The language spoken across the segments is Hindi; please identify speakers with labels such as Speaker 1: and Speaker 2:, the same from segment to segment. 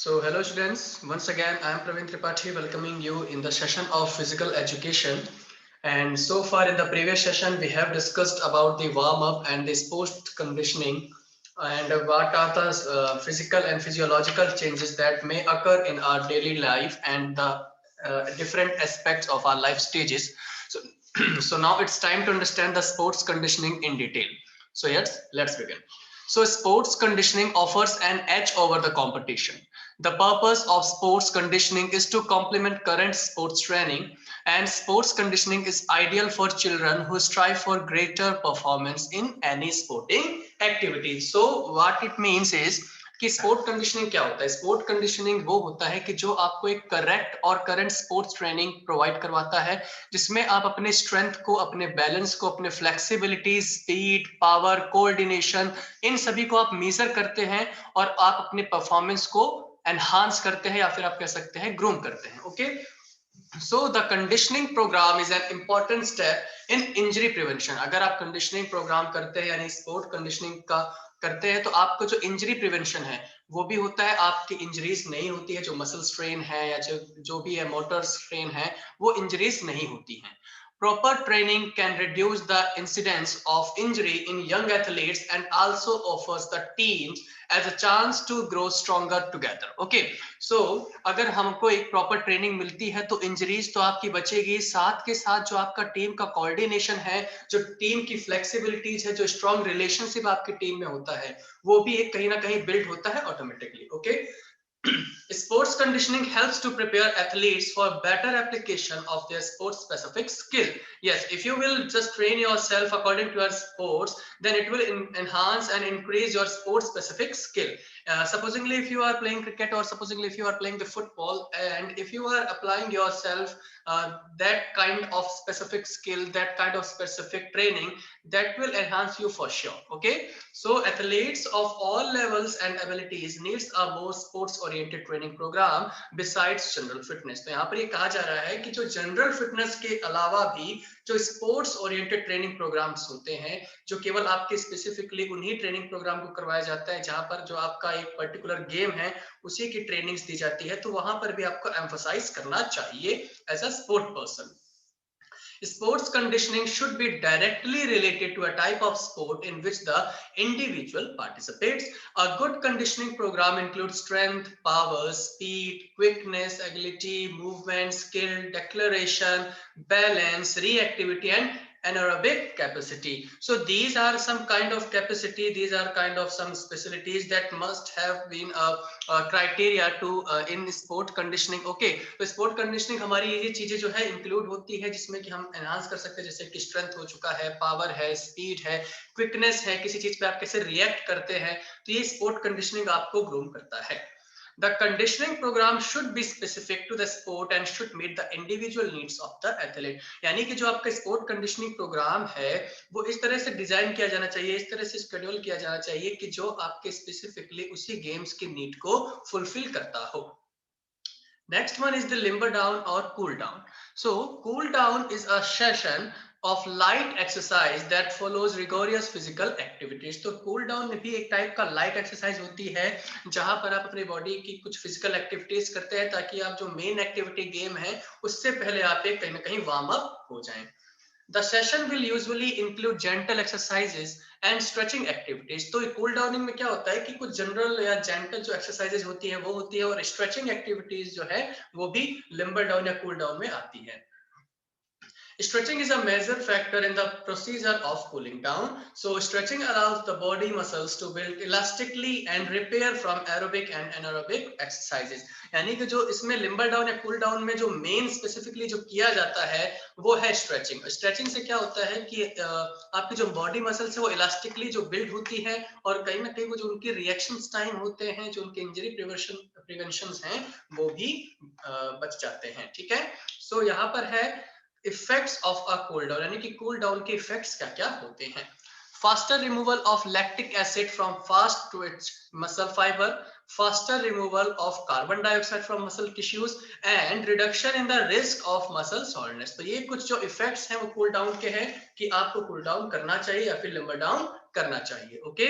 Speaker 1: Hello students, once again I am Praveen Tripathi welcoming you in the session of physical education. And so far in the previous session we have discussed about the warm up and the sports conditioning and what are the physical and physiological changes that may occur in our daily life and the different aspects of our life stages. So, so now it's time to understand the sports conditioning in detail. So yes, let's begin. So sports conditioning offers an edge over the competition. The purpose of sports conditioning is to complement current sports training, and sports conditioning is ideal for children who strive for greater performance in any sporting activity. So what it means is कि स्पोर्ट कंडीशनिंग क्या होता है? स्पोर्ट कंडीशनिंग वो होता है कि जो आपको एक करेक्ट और करंट स्पोर्ट्स ट्रेनिंग प्रोवाइड करवाता है, जिसमें आप अपने स्ट्रेंथ को, अपने बैलेंस को, अपने फ्लेक्सिबिलिटी, स्पीड, पावर, कोऑर्डिनेशन, इन सभी को आप मेजर करते हैं और आप अपने परफॉर्मेंस को एनहांस करते हैं या फिर आप कह सकते हैं ग्रूम करते हैं. Okay, so the conditioning program is an important step in injury prevention. अगर आप कंडीशनिंग प्रोग्राम करते हैं यानी स्पोर्ट कंडीशनिंग का करते हैं तो आपको जो इंजरी प्रिवेंशन है वो भी होता है, आपकी इंजरीज नहीं होती है, जो मसल स्ट्रेन है या जो भी है मोटर स्ट्रेन है वो इंजरीज नहीं होती हैं. Proper training can reduce the incidence of injury in young athletes and also offers the teams as a chance to grow stronger together. Okay, so अगर हमको एक प्रॉपर ट्रेनिंग मिलती है तो इंजरीज तो आपकी बचेगी, साथ के साथ जो आपका टीम का कोऑर्डिनेशन है, जो टीम की फ्लेक्सिबिलिटीज है, जो स्ट्रॉन्ग रिलेशनशिप आपकी टीम में होता है वो भी एक कहीं ना कहीं बिल्ड होता है automatically. Okay, sports conditioning helps to prepare athletes for better application of their sports specific skill. Yes, if you will just train yourself according to your sports, then it will enhance and increase your sports specific skill. Supposingly if you are playing cricket, or supposingly if you are playing the football, and if you are applying yourself that kind of specific skill, that kind of specific training, that will enhance you for sure. Okay, so athletes of all levels and abilities needs a more sports oriented training program besides general fitness. तो यहाँ पर ये कहा जा रहा है कि जो जनरल फिटनेस के अलावा भी जो स्पोर्ट्स ओरिएंटेड ट्रेनिंग प्रोग्राम्स होते हैं, जो केवल आपके स्पेसिफिकली उन्हीं ट्रेनिंग प्रोग्राम को करवाया जाता है जहां पर जो आपका एक पर्टिकुलर गेम है उसी की ट्रेनिंग्स दी जाती है, तो वहां पर भी आपको एम्फसाइज करना चाहिए as a sport person. Sports conditioning should be directly related to a type of sport in which the individual participates. A good conditioning program includes strength, power, speed, quickness, agility, movement, skill, declaration, balance, reactivity, and anaerobic capacity. So these are some kind of capacity, these are kind of some specialties that must have been criteria to in sport conditioning. Okay, तो sport conditioning हमारी ये चीजें जो है इंक्लूड होती है जिसमें कि हम एनहांस कर सकते हैं, जैसे कि स्ट्रेंथ हो चुका है, पावर है, स्पीड है, क्विकनेस है, किसी चीज पे आप कैसे रिएक्ट करते हैं, तो ये स्पोर्ट कंडीशनिंग आपको ग्रूम करता है. The conditioning program should be specific to the sport and should meet the individual needs of the athlete. यानी कि जो आपका स्पोर्ट कंडीशनिंग प्रोग्राम है वो इस तरह से डिजाइन किया जाना चाहिए, इस तरह से शेड्यूल किया जाना चाहिए कि जो आपके स्पेसिफिकली उसी गेम्स की नीड को फुलफिल करता हो. Next one is the limber down or cool down. So cool down is a session of light exercise that follows rigorous physical activities. तो cool down में भी एक टाइप का लाइट एक्सरसाइज होती है जहां पर आप अपनी बॉडी की कुछ फिजिकल एक्टिविटीज करते हैं ताकि आप जो मेन एक्टिविटी गेम है उससे पहले आप एक कहीं ना कहीं वार्म अप हो जाएं. The session will usually include gentle exercises and stretching activities. तो कूल डाउनिंग में क्या होता है कि कुछ जनरल या जेंटल जो एक्सरसाइजेज होती है वो होती है और स्ट्रेचिंग एक्टिविटीज जो है वो भी लिम्बर डाउन या कूल डाउन में आती है. Stretching is a major factor in the procedure of cooling down. So stretching allows the body muscles to build elastically and repair from aerobic and anaerobic exercises. यानी कि जो इसमें लिम्बर डाउन या कूल डाउन में जो मेन स्पेसिफिकली जो किया जाता है वो है स्ट्रेचिंग. स्ट्रेचिंग से क्या होता है कि आपकी जो बॉडी मसल्स है वो इलास्टिकली जो बिल्ड होती है और कहीं ना कहीं वो जो उनके रिएक्शन टाइम होते हैं, जो उनके इंजरी प्रिवेंशन हैं वो भी बच जाते हैं. ठीक है, सो यहाँ पर है effects of a cool down, यानी कि कूल डाउन के इफेक्ट्स क्या क्या होते हैं. Faster removal of lactic acid from fast Twitch muscle fibre, faster removal of carbon dioxide from muscle tissues and reduction in the risk of muscle soreness. तो ये कुछ जो इफेक्ट्स हैं वो कूल डाउन के हैं कि आपको कूल डाउन करना चाहिए या फिर लिम्बर डाउन करना चाहिए. Okay,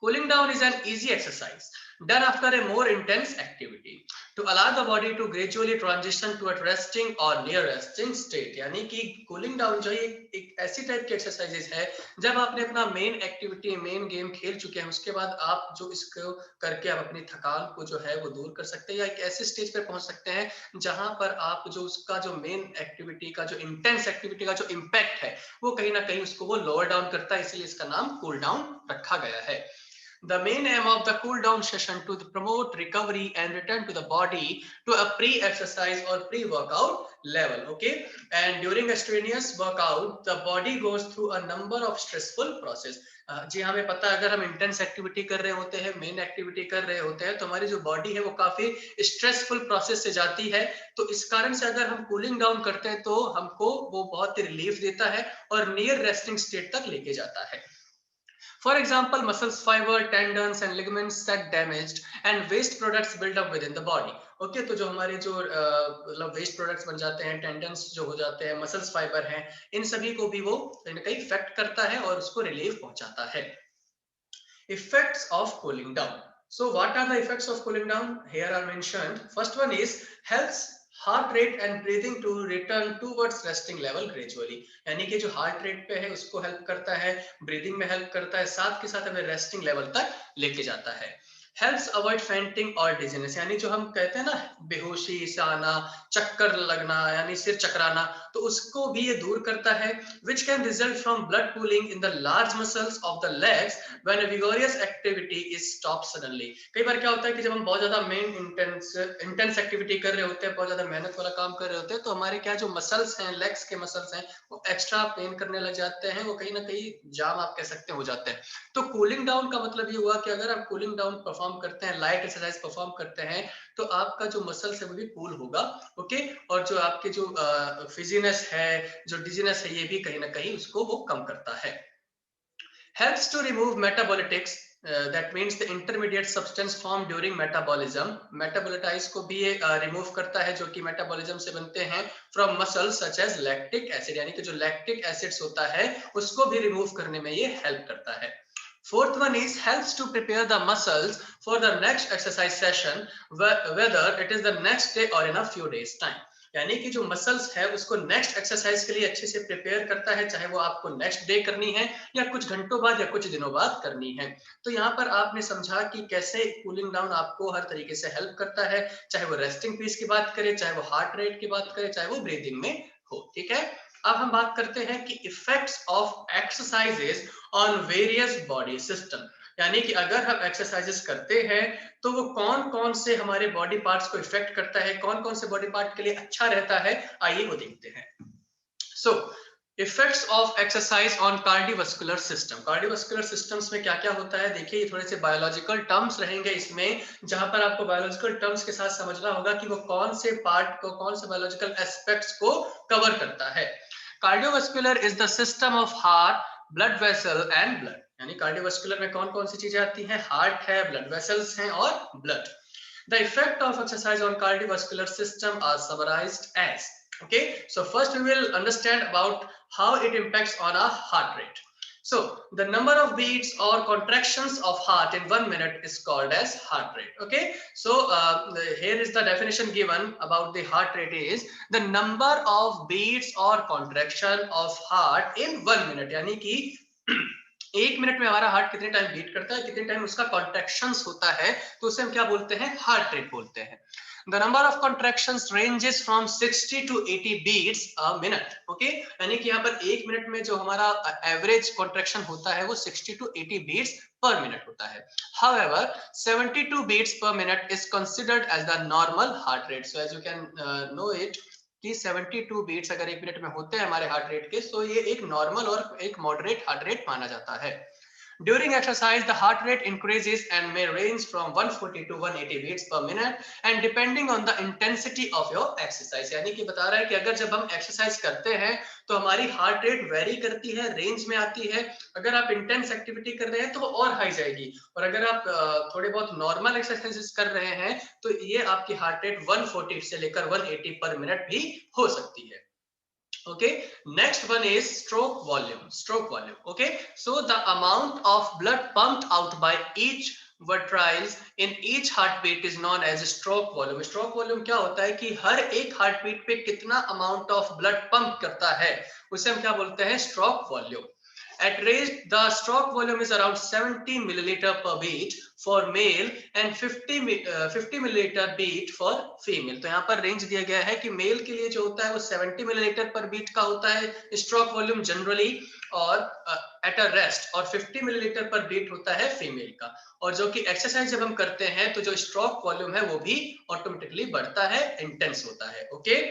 Speaker 1: Cooling down is an easy exercise done after a more intense activity to allow the body to gradually transition to a resting or near resting state. यानी कि कूलिंग डाउन जो है एक ऐसी टाइप की एक्सरसाइजेज है जब आपने अपना मेन एक्टिविटी मेन गेम खेल चुके हैं उसके बाद आप जो इसको करके आप अपनी थकान को जो है वो दूर कर सकते हैं या एक ऐसे स्टेज पर पहुंच सकते हैं जहां पर आप जो उसका जो मेन एक्टिविटी का जो इंटेंस एक्टिविटी का जो इम्पैक्ट है वो कहीं ना कहीं उसको वो लोअर डाउन करता है, इसलिए इसका नाम कूल डाउन रखा गया है. The main aim of the cool down session to promote recovery and return to the body to a pre-exercise or pre-workout level. Okay, and during a strenuous workout, the body goes through a number of stressful process. जी हमें पता है अगर हम इंटेंस एक्टिविटी कर रहे होते हैं, मेन एक्टिविटी कर रहे होते हैं, तो हमारी जो बॉडी है वो काफी स्ट्रेसफुल प्रोसेस से जाती है. तो इस कारण से अगर हम कूलिंग डाउन करते हैं तो हमको वो बहुत ही रिलीफ देता है और नियर रेस्टिंग स्टेट तक लेके जाता है. For example, muscles, fiber, tendons and ligaments get damaged and waste products build up within the body. Okay, तो जो हमारे जो मतलब वेस्ट प्रोडक्ट्स बन जाते हैं, टेंडन्स जो हो जाते हैं, मसल्स फाइबर हैं, इन सभी को भी वो कहीं ना कहीं इफेक्ट करता है और उसको रिलीफ पहुंचाता है. Effects of cooling down. So what are the effects of cooling down? Here are mentioned. First one is helps heart rate and breathing to return towards resting level gradually. यानी कि जो हार्ट रेट पे है उसको हेल्प करता है, ब्रीदिंग में हेल्प करता है, साथ के साथ हमें रेस्टिंग लेवल तक लेके जाता है. हेल्प्स अवॉइड फेंटिंग और डिजीनेस, यानी जो हम कहते हैं ना बेहोशी से आना, चक्कर लगना यानी सिर चकराना, तो उसको भी ये दूर करता है. Which can result from blood cooling in the large muscles of the legs when a vigorous activity is stop suddenly. कई बार क्या होता है कि जब हम बहुत ज्यादा मेन इंटेंस एक्टिविटी कर रहे होते हैं, बहुत ज्यादा मेहनत वाला काम कर रहे होते हैं, तो हमारे क्या जो मसल्स हैं, लेग्स के मसल्स हैं, वो एक्स्ट्रा पेन करने लग जाते हैं, वो कहीं ना कहीं जाम आप कह सकते हैं हो जाते हैं. तो कूलिंग डाउन का मतलब ये हुआ कि अगर आप कूलिंग डाउन परफॉर्म करते हैं, लाइट एक्सरसाइज परफॉर्म करते हैं, तो आपका जो मसल्स है वो भी कूल होगा. ओके, और जो आपके जो फिजीनेस है, जो डिजीनेस है, ये भी कहीं ना कहीं उसको वो कम करता है. Helps to remove metabolites, that means the intermediate substance formed during metabolism. Metabolites को भी ये रिमूव करता है जो कि मेटाबॉलिज्म से बनते हैं from muscles such as lactic acid, यानी कि जो लैक्टिक एसिड्स होता है उसको भी रिमूव करने में ये हेल्प करता है. Fourth one is helps to prepare the muscles for the next exercise session, whether it is the next day or in a few days time. यानी कि जो मसल्स है उसको नेक्स्ट एक्सरसाइज के लिए अच्छे से प्रिपेयर करता है, चाहे वो आपको नेक्स्ट डे करनी है या कुछ घंटों बाद या कुछ दिनों बाद करनी है. तो यहाँ पर आपने समझा कि कैसे कूलिंग डाउन आपको हर तरीके से हेल्प करता है, चाहे वो रेस्टिंग पीस की बात करें, चाहे वो हार्ट रेट की बात करें, चाहे वो ब्रीदिंग में हो. ठीक है, अब हम बात करते हैं कि effects of exercises on various body system. यानी कि अगर हम एक्सरसाइजेस करते हैं तो वो कौन कौन से हमारे बॉडी पार्ट्स को इफेक्ट करता है, कौन कौन से बॉडी पार्ट के लिए अच्छा रहता है, आइए वो देखते हैं. So effects of exercise on cardiovascular system. Cardiovascular systems में क्या क्या होता है, देखिए ये थोड़े से बायोलॉजिकल टर्म्स रहेंगे इसमें, जहां पर आपको बायोलॉजिकल टर्म्स के साथ समझना होगा कि वो कौन से पार्ट को, कौन से बायोलॉजिकल एस्पेक्ट्स को कवर करता है. Cardiovascular is the system of heart, blood vessel and blood. यानी कार्डियोवास्कुलर में कौन कौन सी चीजें आती हैं, हार्ट है, ब्लड वेसल्स हैं और blood. The effect of exercise on cardiovascular system are summarized as, okay, so first we will understand about how it impacts on our heart rate. So the number of beats or contractions of heart in 1 minute is called as heart rate. Okay, so here is the definition given about the heart rate is the number of beats or contraction of heart in 1 minute. यानी कि एक मिनट में हमारा हार्ट कितने टाइम बीट करता है, कितने टाइम उसका कॉन्ट्रैक्शंस होता है, तो उसे हम क्या बोलते हैं, हार्ट रेट बोलते हैं. The number of contractions ranges from 60 to 80 beats a minute. Okay, यानी कि यहाँ पर एक मिनट में जो हमारा एवरेज कॉन्ट्रैक्शन होता है वो 60 to 80 beats per minute होता है. However, 72 beats per minute is considered as the normal heart rate. So as you can know it कि 72 बीट्स अगर एक मिनट में होते हैं हमारे हार्ट रेट के, तो ये एक नॉर्मल और एक मॉडरेट हार्ट रेट माना जाता है. During exercise, the heart rate increases and may range from 140 to 180 beats per minute and depending on the intensity of your exercise. यानी कि बता रहा है कि अगर जब हम एक्सरसाइज करते हैं तो हमारी हार्ट रेट वेरी करती है, रेंज में आती है. अगर आप इंटेंस एक्टिविटी कर रहे हैं तो वो और हाई जाएगी, और अगर आप थोड़े बहुत नॉर्मल एक्सरसाइजेस कर रहे हैं तो ये आपकी हार्ट रेट 140 से लेकर 180 पर मिनट भी हो सकती है. Okay, next one is stroke volume. Stroke volume. Okay, so the amount of blood pumped out by each ventricle in each heartbeat is known as stroke volume. Stroke volume क्या होता है कि हर एक हार्टबीट पे कितना अमाउंट ऑफ ब्लड पंप करता है, उसे हम क्या बोलते हैं, stroke volume. At rate, the stroke volume is around 70 milliliter per beat for male and 50 milliliter beat for female. तो यहाँ पर रेंज दिया गया है कि मेल के लिए जो होता है वो 70 मिलीलीटर पर बीट का होता है स्ट्रोक वॉल्यूम जनरली, और एट अ रेस्ट, और 50 मिलीलीटर पर बीट होता है फीमेल का. और जो कि एक्सरसाइज जब हम करते हैं तो जो स्ट्रोक वॉल्यूम है वो भी ऑटोमेटिकली बढ़ता है, इंटेंस होता है. Okay,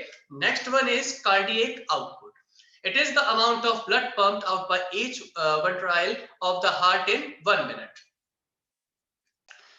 Speaker 1: next one is cardiac output. It is the amount of blood pumped out by each ventricle of the heart in 1 minute.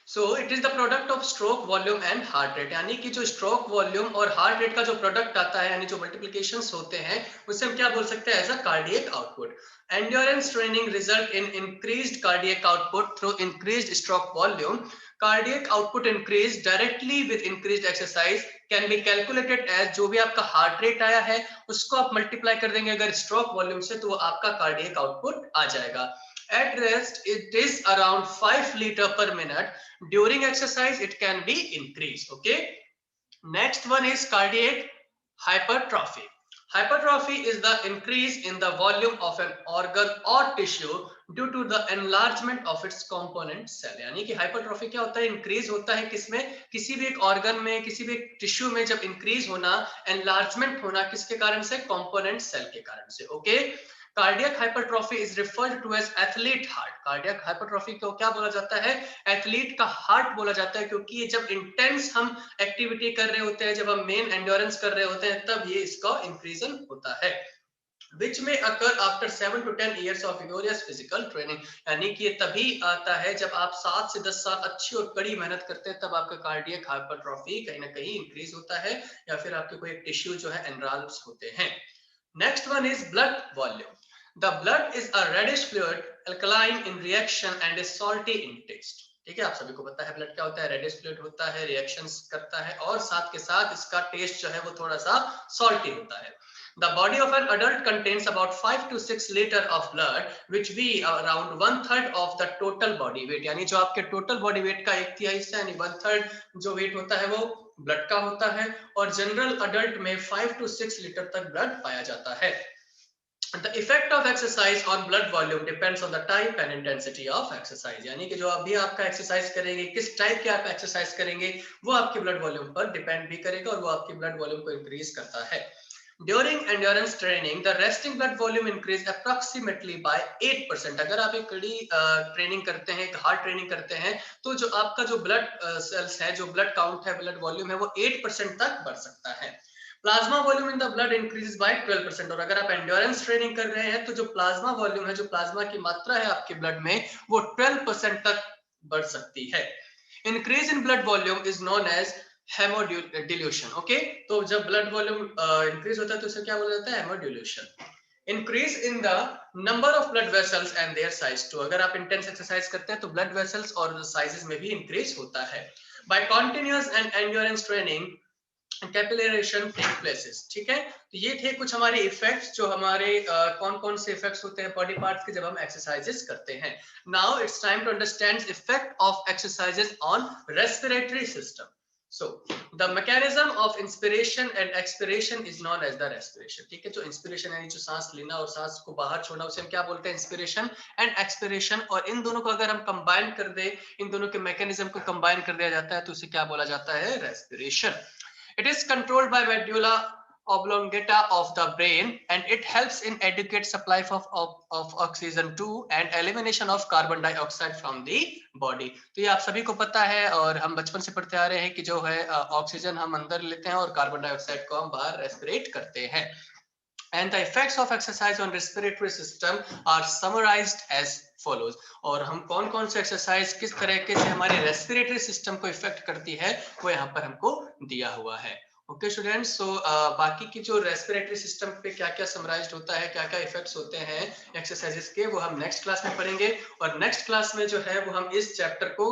Speaker 1: So it is the product of stroke volume and heart rate. यानी कि जो stroke volume और heart rate का जो product आता है, यानी जो multiplications होते हैं, उससे हम क्या बोल सकते हैं, as a cardiac output. Endurance training result in increased cardiac output through increased stroke volume. Cardiac output increase directly with increased exercise can be calculated as, जो भी आपका heart rate आया है उसको आप multiply कर देंगे अगर stroke volume से, तो वो आपका cardiac output आ जाएगा. At rest, it is around 5 liter per minute. During exercise, it can be increased. Okay. Next one is cardiac hypertrophy. Hypertrophy is the increase in the volume of an organ or tissue due to the enlargement of its component cell. यानी कि hypertrophy क्या होता है, increase होता है किसमें, किसी भी एक organ में, किसी भी एक tissue में जब increase होना, enlargement होना, किसके कारण से, component cell के कारण से. Okay. Cardiac hypertrophy is referred to as athlete heart. Cardiac hypertrophy को क्या बोला जाता है, एथलीट का हार्ट बोला जाता है, क्योंकि ये जब इंटेंस हम एक्टिविटी कर रहे होते हैं, जब हम मेन एंड्योरेंस कर रहे होते हैं, तब ये इसका इंक्रीजन होता है, which may occur after 7 to 10 years of vigorous physical training. यानी कि ये तभी आता है जब आप 7 से 10 साल अच्छी और कड़ी मेहनत करते हैं, तब आपका कार्डियक हाइपरट्रॉफी कहीं ना कहीं इंक्रीज होता है, या फिर आपके कोई टिश्यू जो है एनराल्स होते हैं. Next one is blood volume. The blood is a reddish fluid, alkaline in reaction and is salty in taste. ठीक है, आप सभी को पता है ब्लड क्या होता है, रेडिश फ्लूइड होता है, रिएक्शंस करता है, और साथ के साथ इसका टेस्ट जो है वो थोड़ा सा सॉल्टी होता है. The body of an adult contains about 5 to 6 liter of blood, which be around 1/3 of the total body weight. यानी जो आपके टोटल बॉडी वेट का 1/3 हिस्सा, यानी 1/3 जो वेट होता है वो ब्लड का होता है, और जनरल अडल्ट में 5 to 6 लीटर तक ब्लड पाया जाता है. The effect of exercise on blood volume depends on the type and intensity of exercise. यानी कि जो अभी आपका एक्सरसाइज करेंगे, किस टाइप के आप एक्सरसाइज करेंगे, वो आपके ब्लड वॉल्यूम पर डिपेंड भी करेगा, और वो आपके ब्लड वॉल्यूम को इंक्रीज करता है. During endurance training, the resting blood volume increase approximately by 8%. अगर आप एक कड़ी ट्रेनिंग करते हैं, एक हार्ड ट्रेनिंग करते हैं, तो जो आपका जो ब्लड सेल्स है, जो ब्लड काउंट है, ब्लड वॉल्यूम है, वो 8% तक बढ़ सकता है. Plasma volume in the blood increase by 12%. और अगर आप एंड्योरेंस ट्रेनिंग कर रहे हैं, तो जो प्लाज्मा वॉल्यूम है, जो प्लाज्मा की मात्रा है आपके ब्लड में, वो 12% तक बढ़ सकती है. Increase in blood volume is known as hemodilution. Okay, तो जब ब्लड वॉल्यूम इंक्रीज होता है तो उसे क्या बोला जाता है, hemodilution. Increase in the number of blood vessels and their size too. अगर आप इंटेंस एक्सरसाइज करते हैं तो ब्लड वेसल्स और साइजेस में भी इंक्रीज होता है. By continuous and endurance training capillarisation take places. ठीक है, तो ये थे कुछ हमारे इफेक्ट्स, जो हमारे कौन कौन से इफेक्ट्स होते हैं बॉडी पार्ट्स के जब हम एक्सरसाइजेस करते हैं. Now it's time to understand effect of exercises on respiratory system. So the mechanism of inspiration and expiration is known as the respiration. ठीक है, जो इंस्पिरेशन यानी जो सांस लेना और सांस को बाहर छोड़ना, उसे हम क्या बोलते हैं, इंस्पिरेशन एंड एक्सपिरेशन. और इन दोनों को अगर हम कंबाइन कर दे, इन दोनों के मैकेनिज्म को कंबाइन कर दिया जाता है, तो उसे क्या बोला जाता है, respiration. It is controlled by medulla oblongata of the brain, and it helps in adequate supply of oxygen to and elimination of carbon dioxide from the body. तो ये आप सभी को पता है, और हम बचपन से पढ़ते आ रहे हैं कि जो है ऑक्सीजन हम अंदर लेते हैं और कार्बन डाइऑक्साइड को हम बाहर रेस्पिरेट करते हैं. And the effects of exercise on respiratory system are summarized as follows. और हम कौन कौन से एक्सरसाइज किस तरीके से हमारे रेस्पिरेटरी सिस्टम को इफेक्ट करती है, वो यहाँ पर हमको दिया हुआ है. ओके स्टूडेंट्स, सो बाकी की जो रेस्पिरेटरी सिस्टम पे क्या क्या समराइज्ड होता है, क्या क्या इफेक्ट्स होते हैं एक्सरसाइजेस के, वो हम नेक्स्ट क्लास में पढ़ेंगे. और नेक्स्ट क्लास में जो है वो हम इस चैप्टर को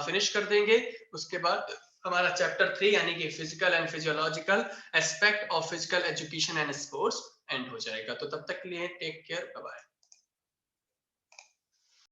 Speaker 1: फिनिश कर देंगे. उसके बाद हमारा चैप्टर 3 यानी कि physical and physiological aspect of physical education and sports and हो जाएगा। तो तब तक के लिए टेक केयर, बाय बाय।